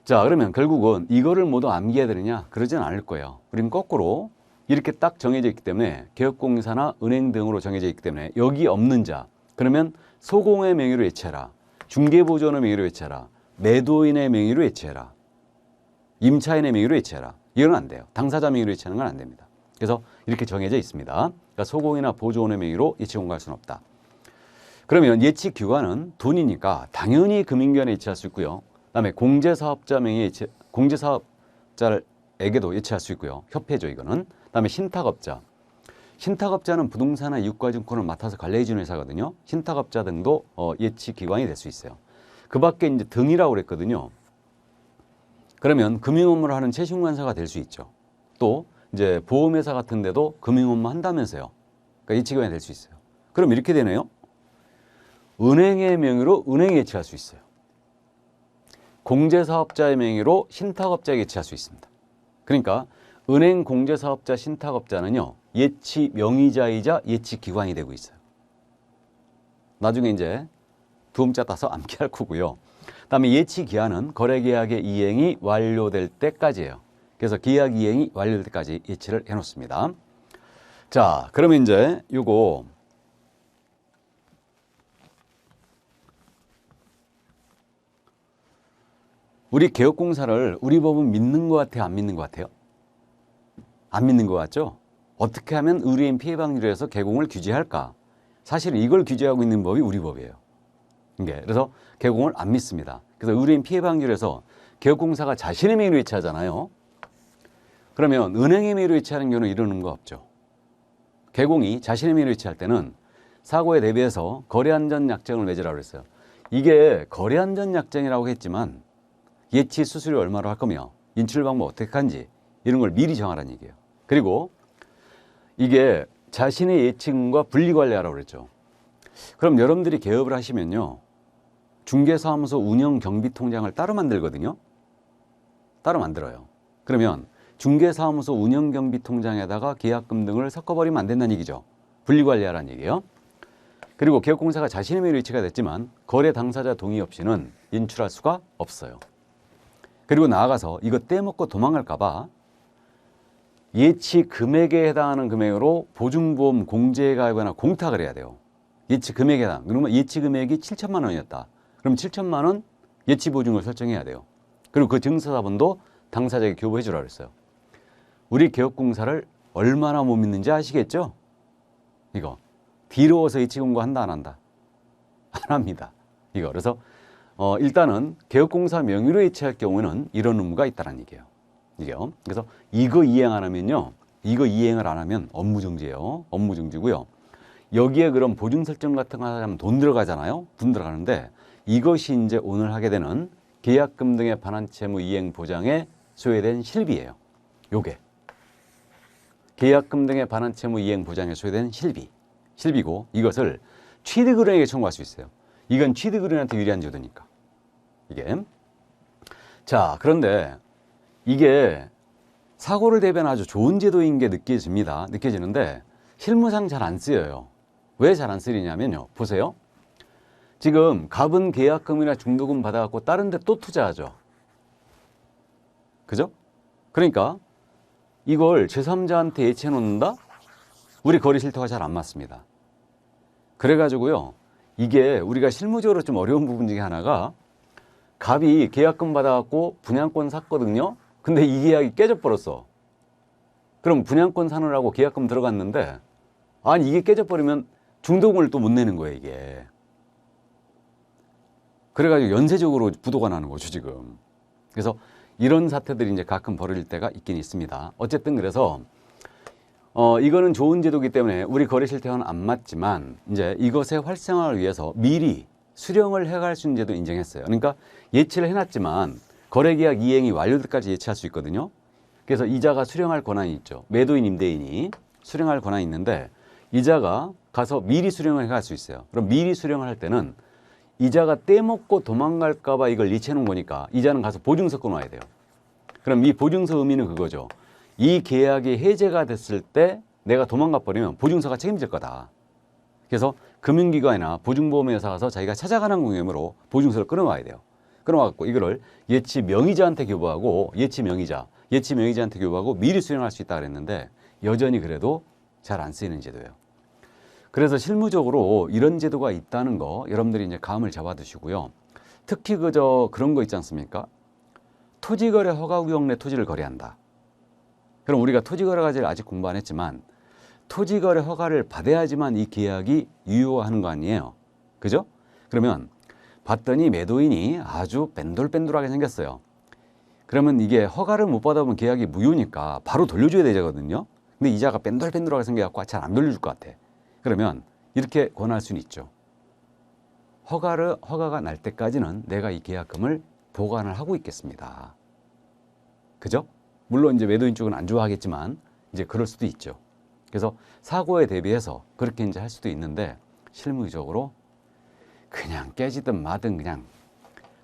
자, 그러면 결국은 이거를 모두 암기해야 되느냐? 그러진 않을 거예요. 우리는 거꾸로 이렇게 딱 정해져 있기 때문에 개업공사나 은행 등으로 정해져 있기 때문에 여기 없는 자, 그러면 소공의 명의로 예치해라. 중개보조원의 명의로 예치해라. 매도인의 명의로 예치해라. 임차인의 명의로 예치해라. 이건 안 돼요. 당사자 명의로 예치하는 건 안 됩니다. 그래서 이렇게 정해져 있습니다. 그러니까 소공이나 보조원의 명의로 예치 공고할 수는 없다. 그러면 예치 기관은 돈이니까 당연히 금융기관에 예치할 수 있고요. 그다음에 공제사업자 명의 공제사업자에게도 예치할 수 있고요. 협회죠, 이거는. 그다음에 신탁업자. 신탁업자는 부동산이나 유가증권을 맡아서 관리해 주는 회사거든요. 신탁업자 등도 예치 기관이 될 수 있어요. 그 밖에 이제 등이라고 그랬거든요. 그러면 금융 업무를 하는 채신관사가 될 수 있죠. 또 이제 보험회사 같은 데도 금융 업무 한다면서요. 그러니까 예치 기관이 될 수 있어요. 그럼 이렇게 되네요. 은행의 명의로 은행에 예치할 수 있어요. 공제사업자의 명의로 신탁업자에 예치할 수 있습니다. 그러니까 은행, 공제사업자, 신탁업자는요. 예치 명의자이자 예치 기관이 되고 있어요. 나중에 이제 두음자 따서 암기할 거고요. 그다음에 예치 기한은 거래계약의 이행이 완료될 때까지예요. 그래서 계약 이행이 완료될 때까지 예치를 해놓습니다. 자, 그러면 이제 요거 우리 개업공사를 우리 법은 믿는 것 같아요? 안 믿는 것 같아요? 안 믿는 것 같죠? 어떻게 하면 의뢰인 피해 방지를 해서 개공을 규제할까? 사실 이걸 규제하고 있는 법이 우리 법이에요. 그래서 개공을 안 믿습니다. 그래서 의뢰인 피해 방지를 해서 개업공사가 자신의 명의로 예치하잖아요. 그러면 은행의 명의로 예치하는 경우는 이러는 거 없죠. 개공이 자신의 명의로 예치할 때는 사고에 대비해서 거래안전약정을 맺으라고 그랬어요. 이게 거래안전약정이라고 했지만 예치 수수료 얼마로 할 거며 인출 방법 어떻게 하는지 이런 걸 미리 정하라는 얘기예요. 그리고 이게 자신의 예치금과 분리관리하라고 그랬죠. 그럼 여러분들이 개업을 하시면요. 중개사무소 운영경비통장을 따로 만들거든요. 따로 만들어요. 그러면 중개사무소 운영경비통장에다가 계약금 등을 섞어버리면 안 된다는 얘기죠. 분리관리하라는 얘기예요. 그리고 개업공사가 자신의 명의로 예치가 됐지만 거래 당사자 동의 없이는 인출할 수가 없어요. 그리고 나아가서 이거 떼먹고 도망갈까 봐 예치 금액에 해당하는 금액으로 보증보험 공제에 가입하거나 공탁을 해야 돼요. 예치 금액에 해당. 그러면 예치 금액이 7천만 원이었다. 그럼 7천만 원 예치 보증을 설정해야 돼요. 그리고 그 증서사본도 당사자에게 교부해 주라고 그랬어요. 우리 개업공사를 얼마나 못 믿는지 아시겠죠? 이거 뒤로워서 예치 공고한다 안 한다? 안 합니다. 이거 그래서 일단은 개업공사 명의로 예치할 경우는 이런 의무가 있다는 얘기예요. 이게요. 그래서 이거 이행 안 하면요. 이거 이행을 안 하면 업무정지예요. 업무정지고요. 여기에 그럼 보증 설정 같은 거 하면 돈 들어가잖아요. 돈 들어가는데 이것이 이제 오늘 하게 되는 계약금 등의 반환채무 이행 보장에 소요된 실비예요. 요게. 계약금 등의 반환채무 이행 보장에 소요된 실비고 이것을 취득은행에 청구할 수 있어요. 이건 취득은행한테 유리한 제도니까. 이게. 자, 그런데 이게 사고를 대비한 아주 좋은 제도인 게 느껴지는데 실무상 잘 안 쓰여요. 왜 잘 안 쓰이냐면요. 보세요. 지금 갑은 계약금이나 중도금 받아갖고 다른 데 또 투자하죠. 그죠? 그러니까 이걸 제3자한테 예치해 놓는다? 우리 거래 실태가 잘 안 맞습니다. 그래가지고요, 이게 우리가 실무적으로 좀 어려운 부분 중에 하나가, 갑이 계약금 받아갖고 분양권 샀거든요. 근데 이 계약이 깨져버렸어. 그럼 분양권 사느라고 계약금 들어갔는데, 아니 이게 깨져버리면 중도금을 또 못 내는 거예요, 이게. 그래가지고 연쇄적으로 부도가 나는 거죠, 지금. 그래서 이런 사태들이 이제 가끔 벌어질 때가 있긴 있습니다. 어쨌든 그래서 이거는 좋은 제도이기 때문에 우리 거래 실태와는 안 맞지만, 이제 이것의 활성화를 위해서 미리 수령을 해갈 수 있는 제도 인정했어요. 그러니까 예치를 해놨지만 거래계약 이행이 완료될 때까지 예치할 수 있거든요. 그래서 이자가 수령할 권한이 있죠. 매도인, 임대인이 수령할 권한이 있는데, 이자가 가서 미리 수령을 해갈 수 있어요. 그럼 미리 수령을 할 때는 이자가 떼먹고 도망갈까 봐 이걸 예치해 놓은 거니까 이자는 가서 보증서 끊어야 돼요. 그럼 이 보증서 의미는 그거죠. 이 계약이 해제가 됐을 때 내가 도망가 버리면 보증서가 책임질 거다. 그래서 금융기관이나 보증보험회사 가서 자기가 찾아가는 공임으로 보증서를 끊어와야 돼요. 끊어와갖고 이거를 예치 명의자한테 교부하고, 예치 명의자한테 교부하고 미리 수령할 수 있다 그랬는데, 여전히 그래도 잘 안 쓰이는 제도예요. 그래서 실무적으로 이런 제도가 있다는 거 여러분들이 이제 감을 잡아두시고요. 특히 그런 거 있지 않습니까? 토지거래 허가구역 내 토지를 거래한다. 그럼 우리가 토지거래 과제를 아직 공부 안 했지만, 토지거래 허가를 받아야지만 이 계약이 유효하는 거 아니에요. 그죠? 그러면 봤더니 매도인이 아주 뺀돌뺀돌하게 생겼어요. 그러면 이게 허가를 못 받아보면 계약이 무효니까 바로 돌려줘야 되거든요. 근데 이자가 뺀돌뺀돌하게 생겨갖고 잘 안 돌려줄 것 같아. 그러면 이렇게 권할 수는 있죠. 허가가 날 때까지는 내가 이 계약금을 보관을 하고 있겠습니다. 그죠? 물론 이제 매도인 쪽은 안 좋아하겠지만 이제 그럴 수도 있죠. 그래서 사고에 대비해서 그렇게 이제 할 수도 있는데, 실무적으로 그냥 깨지든 마든 그냥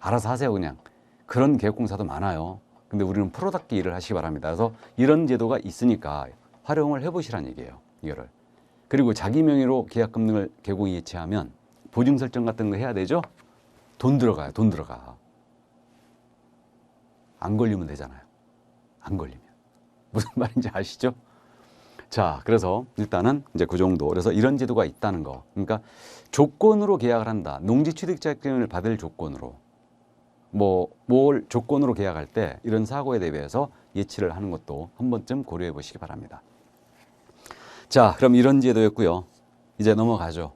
알아서 하세요. 그냥 그런 계약공사도 많아요. 근데 우리는 프로답게 일을 하시기 바랍니다. 그래서 이런 제도가 있으니까 활용을 해보시라는 얘기예요, 이거를. 그리고 자기 명의로 계약금 등을 개공이 예치하면 보증 설정 같은 거 해야 되죠? 돈 들어가요, 돈 들어가. 안 걸리면 되잖아요. 안 걸리면. 무슨 말인지 아시죠? 자, 그래서 일단은 이제 그 정도. 그래서 이런 제도가 있다는 거. 그러니까 조건으로 계약을 한다. 농지취득자금을 받을 조건으로. 뭘 조건으로 계약할 때 이런 사고에 대비해서 예치를 하는 것도 한 번쯤 고려해 보시기 바랍니다. 자, 그럼 이런 제도였고요. 이제 넘어가죠.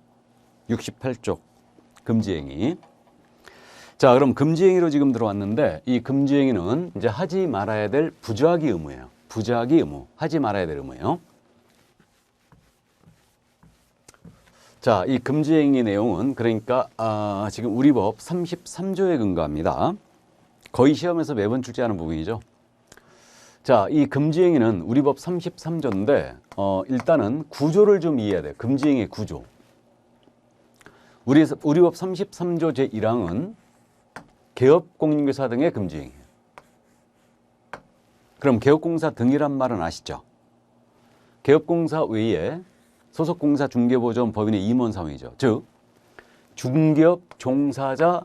68쪽 금지행위. 자, 그럼 금지행위로 지금 들어왔는데, 이 금지행위는 이제 하지 말아야 될 부작위 의무예요. 부작위 의무, 하지 말아야 될 의무예요. 자, 이 금지행위 내용은 그러니까 지금 우리 법 33조에 근거합니다. 거의 시험에서 매번 출제하는 부분이죠. 자, 이 금지행위는 우리 법 33조인데 일단은 구조를 좀 이해해야 돼요. 금지행위 구조. 우리 법 33조 제1항은 개업공인중개사 등의 금지행위예요. 그럼 개업공사 등이란 말은 아시죠? 개업공사 외에 소속공사 중개보조원 법인의 임원 사무이죠. 즉 중개업 종사자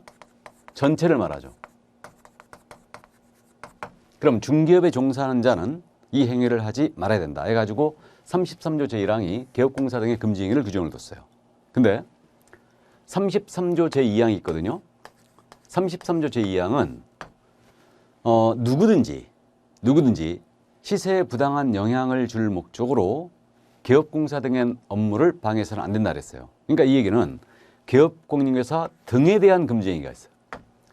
전체를 말하죠. 그럼 중개업에 종사하는 자는 이 행위를 하지 말아야 된다 해가지고 33조 제1항이 개업공사 등의 금지행위를 규정을 뒀어요. 근데 33조 제2항이 있거든요. 33조 제2항은 누구든지 시세에 부당한 영향을 줄 목적으로 개업공사 등의 업무를 방해해서는 안 된다 그랬어요. 그러니까 이 얘기는 개업공인중개사 등에 대한 금지행위가 있어요.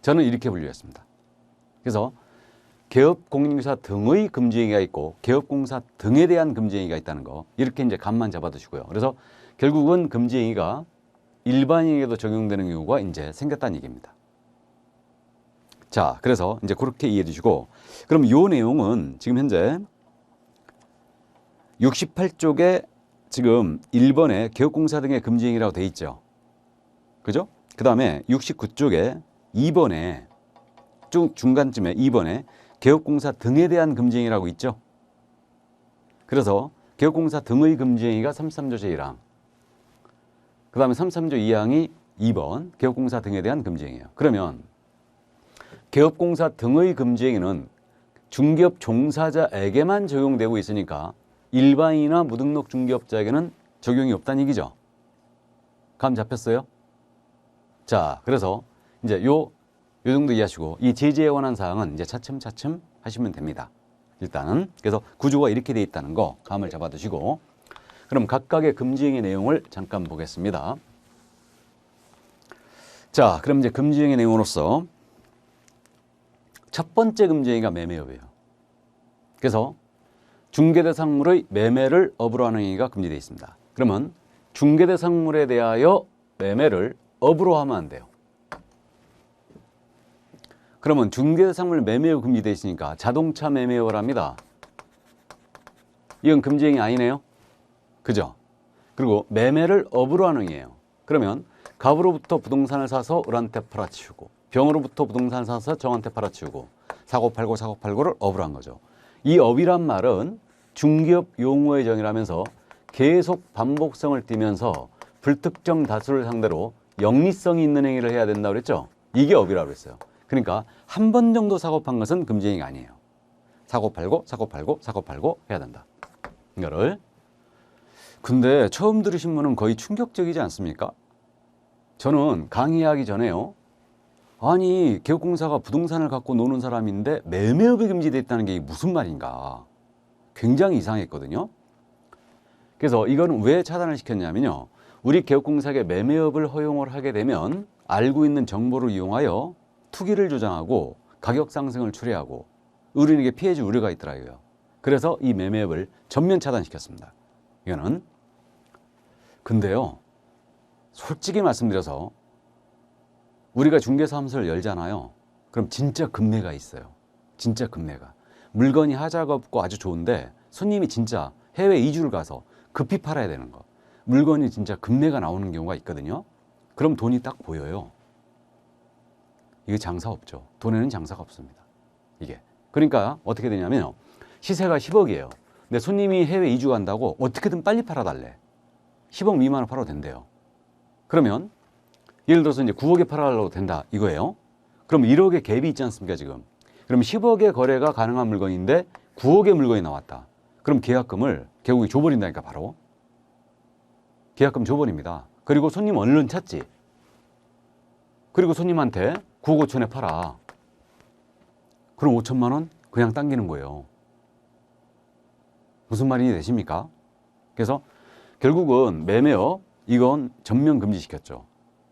저는 이렇게 분류했습니다. 그래서 개업공인중개사 등의 금지행위가 있고 개업공사 등에 대한 금지행위가 있다는 거, 이렇게 이제 감만 잡아두시고요. 그래서 결국은 금지행위가 일반인에게도 적용되는 경우가 이제 생겼다는 얘기입니다. 자, 그래서 이제 그렇게 이해해 주시고, 그럼 이 내용은 지금 현재 68쪽에 지금 1번에 개업공사 등의 금지행위라고 돼 있죠. 그죠? 그 다음에 69쪽에 2번에 중간쯤에 2번에 개업공사 등에 대한 금지행위라고 있죠. 그래서 개업공사 등의 금지행위가 33조 제1항, 그 다음에 33조 2항이 2번 개업공사 등에 대한 금지행위예요. 그러면 개업공사 등의 금지행위는 중개업 종사자에게만 적용되고 있으니까 일반인이나 무등록 중개업자에게는 적용이 없다는 얘기죠. 감 잡혔어요? 자, 그래서 이제 요 정도 이해하시고 이 제재에 관한 사항은 이제 차츰차츰 하시면 됩니다. 일단은 그래서 구조가 이렇게 돼 있다는 거 감을 잡아두시고 그럼 각각의 금지행위 내용을 잠깐 보겠습니다. 자, 그럼 이제 금지행위 내용으로서 첫 번째 금지행위가 매매업이에요. 그래서 중개대상물의 매매를 업으로 하는 행위가 금지되어 있습니다. 그러면 중개대상물에 대하여 매매를 업으로 하면 안 돼요. 그러면 중개대상물 매매업 금지되어 있으니까 자동차 매매업을 합니다. 이건 금지행위 아니네요. 그죠? 그리고 매매를 업으로 하는 행위예요. 그러면 갑으로부터 부동산을 사서 을한테 팔아치우고 병으로부터 부동산을 사서 정한테 팔아치우고 사고 팔고를 업으로 한 거죠. 이 업이란 말은 중개업 용어의 정의라면서 계속 반복성을 띠면서 불특정 다수를 상대로 영리성이 있는 행위를 해야 된다고 그랬죠. 이게 업이라고 그랬어요. 그러니까 한 번 정도 사고 판 것은 금지행위가 아니에요. 사고 팔고 해야 된다. 이거를. 근데 처음 들으신 분은 거의 충격적이지 않습니까? 저는 강의하기 전에요. 아니 개업공사가 부동산을 갖고 노는 사람인데 매매업이 금지됐다는 게 무슨 말인가. 굉장히 이상했거든요. 그래서 이거는 왜 차단을 시켰냐면요. 우리 개업공사에게 매매업을 허용을 하게 되면 알고 있는 정보를 이용하여 투기를 조장하고 가격 상승을 초래하고 의뢰인에게 피해줄 우려가 있더라고요. 그래서 이 매매업을 전면 차단시켰습니다. 이거는. 근데요. 솔직히 말씀드려서 우리가 중개사무소를 열잖아요. 그럼 진짜 금매가 있어요. 진짜 금매가. 물건이 하자가 없고 아주 좋은데 손님이 진짜 해외 이주를 가서 급히 팔아야 되는 거. 물건이 진짜 금매가 나오는 경우가 있거든요. 그럼 돈이 딱 보여요. 이게 장사 없죠. 돈에는 장사가 없습니다. 이게. 그러니까 어떻게 되냐면요. 시세가 10억이에요. 근데 손님이 해외 이주 간다고 어떻게든 빨리 팔아달래. 10억 미만을 팔아도 된대요. 그러면 예를 들어서 이제 9억에 팔아달라고 된다 이거예요. 그럼 1억의 갭이 있지 않습니까 지금. 그럼 10억의 거래가 가능한 물건인데 9억의 물건이 나왔다. 그럼 계약금을 개국이 줘버린다니까 바로. 계약금 줘버립니다. 그리고 손님 얼른 찾지. 그리고 손님한테 9억 5천에 팔아. 그럼 5천만 원 그냥 당기는 거예요. 무슨 말인지 되십니까? 그래서 결국은 매매업 이건 전면 금지시켰죠.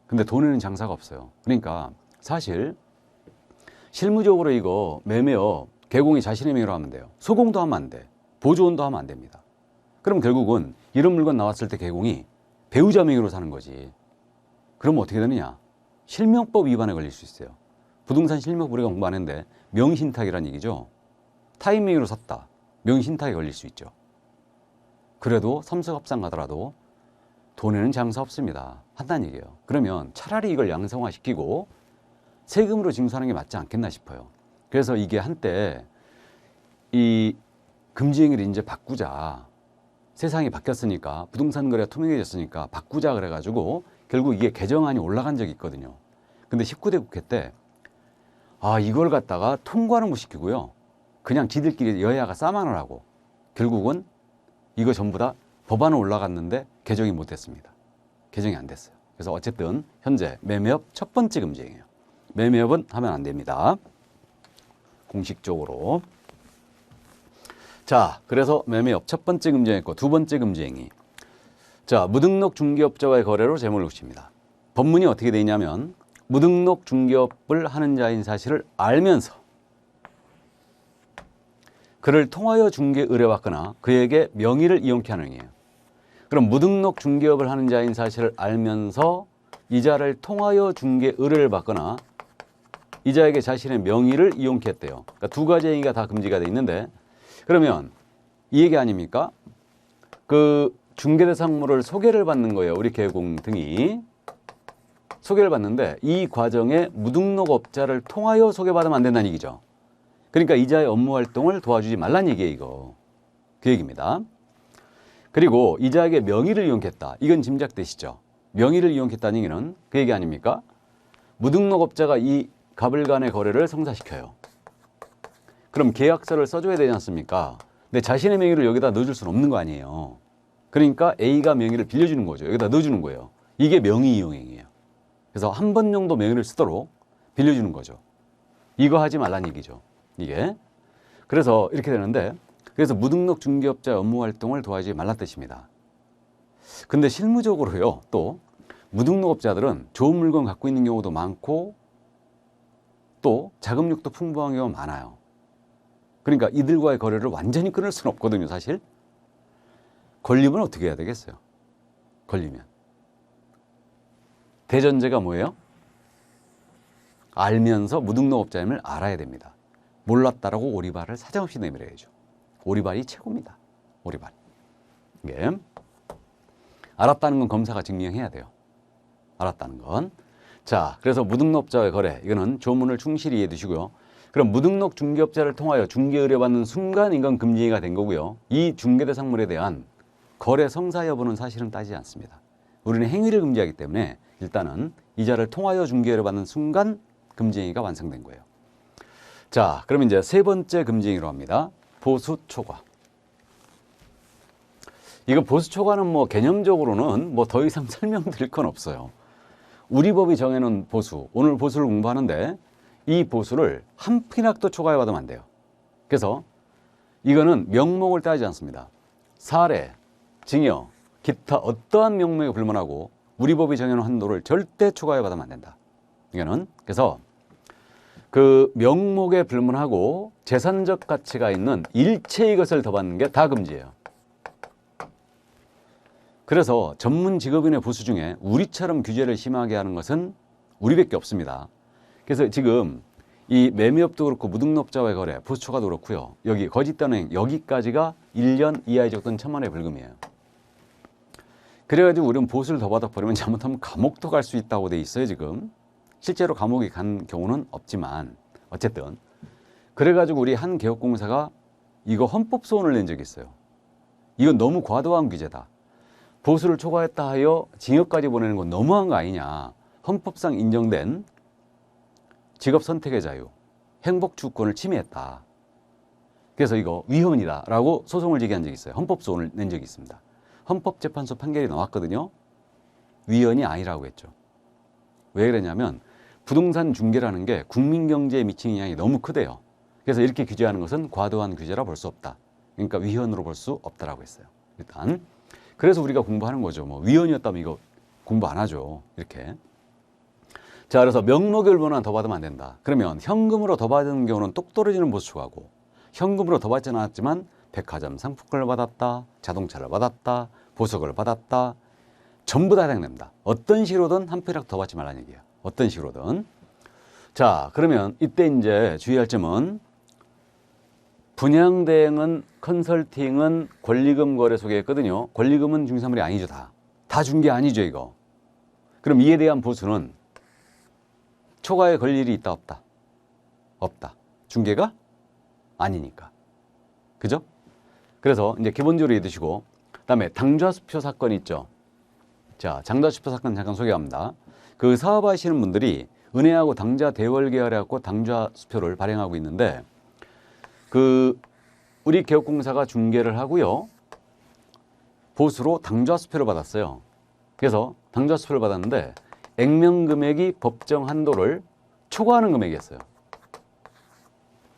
근데 돈에는 장사가 없어요. 그러니까 사실 실무적으로 이거 매매업 개공이 자신의 명의로 하면 돼요. 소공도 하면 안 돼. 보조원도 하면 안 됩니다. 그럼 결국은 이런 물건 나왔을 때 개공이 배우자 명의로 사는 거지. 그러면 어떻게 되느냐? 실명법 위반에 걸릴 수 있어요. 부동산 실명법 우리가 공부 안 했는데 명의신탁이라는 얘기죠. 타인 명의로 샀다. 명의신탁에 걸릴 수 있죠. 그래도 삼성합산 가더라도 돈에는 장사 없습니다. 한다는 얘기예요. 그러면 차라리 이걸 양성화시키고 세금으로 징수하는 게 맞지 않겠나 싶어요. 그래서 이게 한때 이 금지행위를 이제 바꾸자. 세상이 바뀌었으니까 부동산 거래가 투명해졌으니까 바꾸자 그래가지고 결국 이게 개정안이 올라간 적이 있거든요. 근데 19대 국회 때 이걸 갖다가 통과는 못 시키고요. 그냥 지들끼리 여야가 싸만을 하고 결국은 이거 전부 다 법안은 올라갔는데 개정이 못 됐습니다. 개정이 안 됐어요. 그래서 어쨌든 현재 매매업 첫 번째 금지행위예요. 매매업은 하면 안 됩니다. 공식적으로. 자, 그래서 매매업 첫 번째 금지행위고 두 번째 금지행위. 자, 무등록 중개업자와의 거래로 재물을 훔칩니다. 법문이 어떻게 되어 있냐면 무등록 중개업을 하는 자인 사실을 알면서 그를 통하여 중개 의뢰받거나 그에게 명의를 이용케 하는 행위예요. 그럼 무등록 중개업을 하는 자인 사실을 알면서 이자를 통하여 중개 의뢰를 받거나 이자에게 자신의 명의를 이용케 했대요. 그러니까 두 가지 행위가 다 금지가 돼 있는데 그러면 이 얘기 아닙니까? 그 중개대상물을 소개를 받는 거예요. 우리 개공 등이. 소개를 받는데 이 과정에 무등록업자를 통하여 소개받으면 안 된다는 얘기죠. 그러니까 이자의 업무 활동을 도와주지 말란 얘기예요. 이거. 그 얘기입니다. 그리고 이자에게 명의를 이용했다. 이건 짐작되시죠? 명의를 이용했다는 얘기는 그 얘기 아닙니까? 무등록업자가 이 갑을 간의 거래를 성사시켜요. 그럼 계약서를 써줘야 되지 않습니까? 근데 자신의 명의를 여기다 넣어줄 수는 없는 거 아니에요. 그러니까 A가 명의를 빌려주는 거죠. 여기다 넣어주는 거예요. 이게 명의 이용행위예요. 그래서 한 번 정도 명의를 쓰도록 빌려주는 거죠. 이거 하지 말란 얘기죠. 이게. 그래서 이렇게 되는데, 그래서 무등록 중개업자 업무 활동을 도와주지 말란 뜻입니다. 근데 실무적으로요, 또 무등록업자들은 좋은 물건 갖고 있는 경우도 많고 또 자금력도 풍부한 경우가 많아요. 그러니까 이들과의 거래를 완전히 끊을 수는 없거든요, 사실. 걸리면 어떻게 해야 되겠어요? 걸리면. 대전제가 뭐예요? 알면서 무등록업자임을 알아야 됩니다. 몰랐다라고 오리발을 사정없이 내밀어야죠. 오리발이 최고입니다. 오리발. 이게 알았다는 건 검사가 증명해야 돼요. 알았다는 건. 자, 그래서 무등록업자의 거래, 이거는 조문을 충실히 이해해 두시고요. 그럼 무등록 중개업자를 통하여 중개 의뢰받는 순간 이건 금지가 된 거고요. 이 중개대상물에 대한 거래 성사 여부는 사실은 따지지 않습니다. 우리는 행위를 금지하기 때문에 일단은 이자를 통하여 중개 의뢰받는 순간 금지행위가 완성된 거예요. 자, 그럼 이제 세 번째 금지행위로 합니다. 보수초과. 이거 보수초과는 뭐 개념적으로는 뭐 더 이상 설명드릴 건 없어요. 우리 법이 정해놓은 보수, 오늘 보수를 공부하는데 이 보수를 한 푼이라도 초과해 받으면 안 돼요. 그래서 이거는 명목을 따지지 않습니다. 사례, 징역, 기타 어떠한 명목에 불문하고 우리 법이 정해놓은 한도를 절대 초과해 받으면 안 된다. 이거는 그래서 그 명목에 불문하고 재산적 가치가 있는 일체 이것을 더 받는 게 다 금지예요. 그래서 전문 직업인의 보수 중에 우리처럼 규제를 심하게 하는 것은 우리밖에 없습니다. 그래서 지금 이 매매업도 그렇고 무등록자와의 거래, 보수초과도 그렇고요. 여기 거짓단행 여기까지가 1년 이하의 적던 1,000만 원의 벌금이에요. 그래가지고 우리는 보수를 더 받아버리면 잘못하면 감옥도 갈 수 있다고 돼 있어요, 지금. 실제로 감옥에 간 경우는 없지만 어쨌든 그래가지고 우리 한 개업공사가 이거 헌법소원을 낸 적이 있어요. 이건 너무 과도한 규제다. 보수를 초과했다 하여 징역까지 보내는 건 너무한 거 아니냐. 헌법상 인정된 직업 선택의 자유, 행복 주권을 침해했다. 그래서 이거 위헌이다 라고 소송을 제기한 적이 있어요. 헌법소원을 낸 적이 있습니다. 헌법재판소 판결이 나왔거든요. 위헌이 아니라고 했죠. 왜 그러냐면 부동산 중개라는 게 국민 경제에 미치는 영향이 너무 크대요. 그래서 이렇게 규제하는 것은 과도한 규제라 볼 수 없다. 그러니까 위헌으로 볼 수 없다라고 했어요. 일단 그래서 우리가 공부하는 거죠. 뭐 위헌이었다면 이거 공부 안 하죠. 이렇게. 자, 그래서 명목에 불문하면 더 받으면 안 된다. 그러면 현금으로 더 받은 경우는 똑 떨어지는 보수초과고, 현금으로 더 받지는 않았지만 백화점 상품권을 받았다, 자동차를 받았다, 보석을 받았다, 전부 다 해당됩니다. 어떤 식으로든 한 푼이라도 더 받지 말라는 얘기예요. 어떤 식으로든. 자, 그러면 이때 이제 주의할 점은 분양대행은 컨설팅은 권리금 거래 소개했거든요. 권리금은 중개사물이 아니죠. 다 중개 아니죠, 이거. 그럼 이에 대한 보수는 초과에 걸 일이 있다, 없다? 없다. 중개가 아니니까. 그죠? 그래서 이제 기본적으로 이해드시고, 그다음에 당좌수표 사건 있죠. 자, 당좌수표 사건 잠깐 소개합니다. 그 사업하시는 분들이 은행하고 당좌 대월 계열해갖고 당좌수표를 발행하고 있는데, 그 우리 개업공사가 중개를 하고요. 보수로 당좌수표를 받았어요. 그래서 당좌수표를 받았는데 액면 금액이 법정 한도를 초과하는 금액이었어요.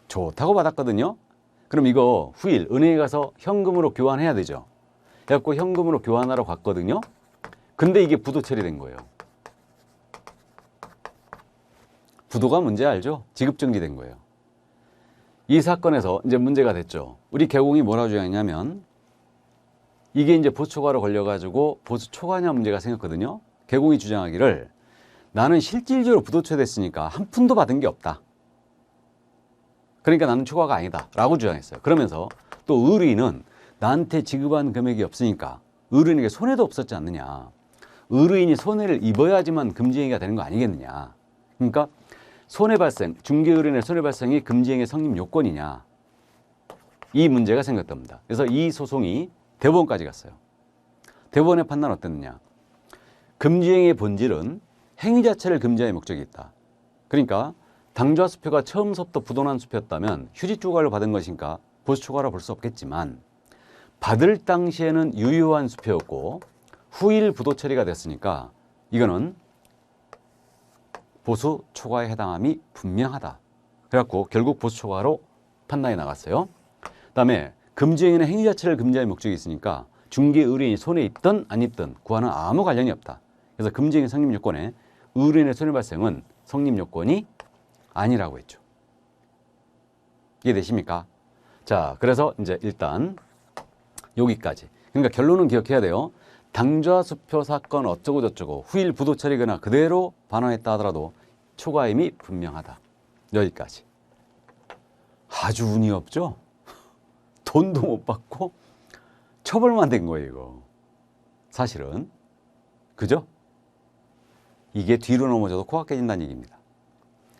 좋다고 받았거든요. 그럼 이거 후일 은행에 가서 현금으로 교환해야 되죠. 그래갖고 현금으로 교환하러 갔거든요. 근데 이게 부도 처리된 거예요. 부도가 문제 알죠? 지급정지된 거예요. 이 사건에서 이제 문제가 됐죠. 우리 개공이 뭐라고 주장했냐면 이게 이제 보수초과로 걸려가지고 보수초과냐 문제가 생겼거든요. 개공이 주장하기를 나는 실질적으로 부도처리됐으니까 한 푼도 받은 게 없다. 그러니까 나는 초과가 아니다 라고 주장했어요. 그러면서 또 의뢰인은 나한테 지급한 금액이 없으니까 의뢰인에게 손해도 없었지 않느냐. 의뢰인이 손해를 입어야지만 금지행위가 되는 거 아니겠느냐. 그러니까 손해발생, 중개의뢰인의 손해발생이 금지행위의 성립 요건이냐. 이 문제가 생겼답니다. 그래서 이 소송이 대법원까지 갔어요. 대법원의 판단은 어땠느냐. 금지행위의 본질은 행위 자체를 금지할 목적이 있다. 그러니까 당좌 수표가 처음부터 부도난 수표였다면 휴지 초과를 받은 것이니까 보수 초과라 볼 수 없겠지만 받을 당시에는 유효한 수표였고 후일 부도 처리가 됐으니까 이거는 보수 초과에 해당함이 분명하다. 그래갖고 결국 보수 초과로 판단이 나갔어요. 그다음에 금지행위는 행위 자체를 금지할 목적이 있으니까 중개 의뢰인이 손해 입든 안 입든 그와는 아무 관련이 없다. 그래서 금지행위 성립 요건에 의뢰인의 손해 발생은 성립 요건이 아니라고 했죠. 이해되십니까? 자, 그래서 이제 일단 여기까지. 그러니까 결론은 기억해야 돼요. 당좌 수표 사건 어쩌고 저쩌고 후일 부도 처리거나 그대로 반환했다 하더라도 초과임이 분명하다. 여기까지. 아주 운이 없죠? 돈도 못 받고 처벌만 된 거예요, 이거. 사실은. 그죠? 이게 뒤로 넘어져도 코가 깨진다는 얘기입니다.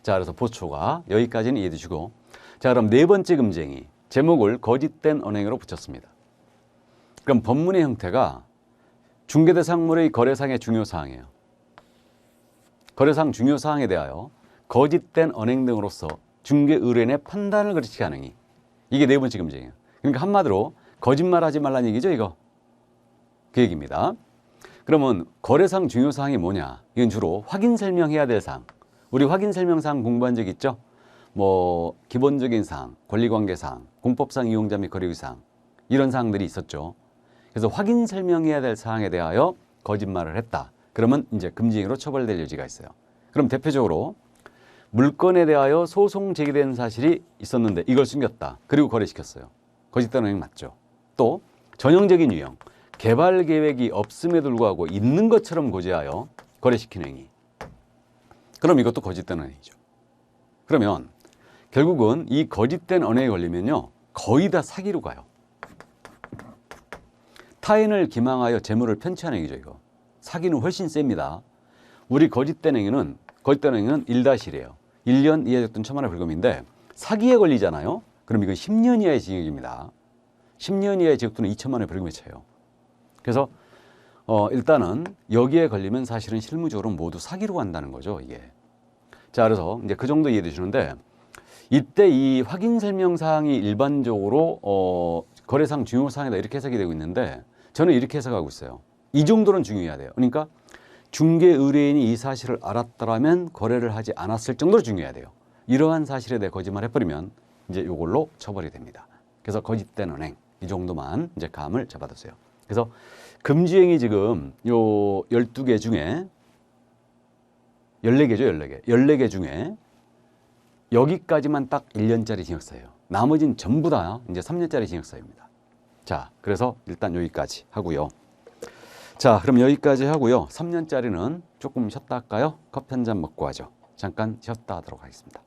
자, 그래서 보초가 여기까지는 이해해 주시고, 자, 그럼 네 번째 금지행위. 제목을 거짓된 언행으로 붙였습니다. 그럼 법문의 형태가 중개대상물의 거래상의 중요사항이에요. 거래상 중요사항에 대하여 거짓된 언행 등으로서 중개 의뢰인의 판단을 그르치게 하는 행위. 이게 네 번째 금지행위예요. 그러니까 한마디로 거짓말하지 말라는 얘기죠, 이거. 그 얘기입니다. 그러면 거래상 중요사항이 뭐냐? 이건 주로 확인 설명해야 될 사항. 우리 확인 설명사항 공부한 적 있죠? 뭐 기본적인 사항, 권리관계사항, 공법상 이용자 및 거래의사항 이런 사항들이 있었죠. 그래서 확인 설명해야 될 사항에 대하여 거짓말을 했다. 그러면 이제 금지행위로 처벌될 여지가 있어요. 그럼 대표적으로 물건에 대하여 소송 제기된 사실이 있었는데 이걸 숨겼다. 그리고 거래시켰어요. 거짓된 언행 맞죠. 또 전형적인 유형, 개발 계획이 없음에도 불구하고 있는 것처럼 고지하여 거래시키는 행위. 그럼 이것도 거짓된 언행이죠. 그러면 결국은 이 거짓된 언행에 걸리면요, 거의 다 사기로 가요. 타인을 기망하여 재물을 편취하는 행위죠, 이거. 사기는 훨씬 셉니다. 우리 거짓된 행위는 1-1이에요. 1년 이하 적도는 1,000만 원 벌금인데 사기에 걸리잖아요. 그럼 이건 10년 이하의 징역입니다. 10년 이하의 징역도는 2,000만 원의 벌금에 쳐요. 그래서 일단은 여기에 걸리면 사실은 실무적으로 모두 사기로 간다는 거죠, 이게. 자, 그래서 이제 그 정도 이해해 주시는데 이때 이 확인 설명 사항이 일반적으로 거래상 중요 사항이다 이렇게 해석이 되고 있는데 저는 이렇게 해석하고 있어요. 이 정도는 중요해야 돼요. 그러니까 중개 의뢰인이 이 사실을 알았더라면 거래를 하지 않았을 정도로 중요해야 돼요. 이러한 사실에 대해 거짓말 해버리면 이제 이걸로 처벌이 됩니다. 그래서 거짓된 언행 이 정도만 이제 감을 잡아두세요. 그래서 금지행위 지금 요 12개 중에 14개죠, 14개. 14개 중에 여기까지만 딱 1년짜리 징역사예요. 나머지는 전부 다 이제 3년짜리 징역사입니다. 자, 그래서 일단 여기까지 하고요. 자, 그럼 여기까지 하고요. 3년짜리는 조금 쉬었다 할까요? 커피 한 잔 먹고 하죠. 잠깐 쉬었다 하도록 하겠습니다.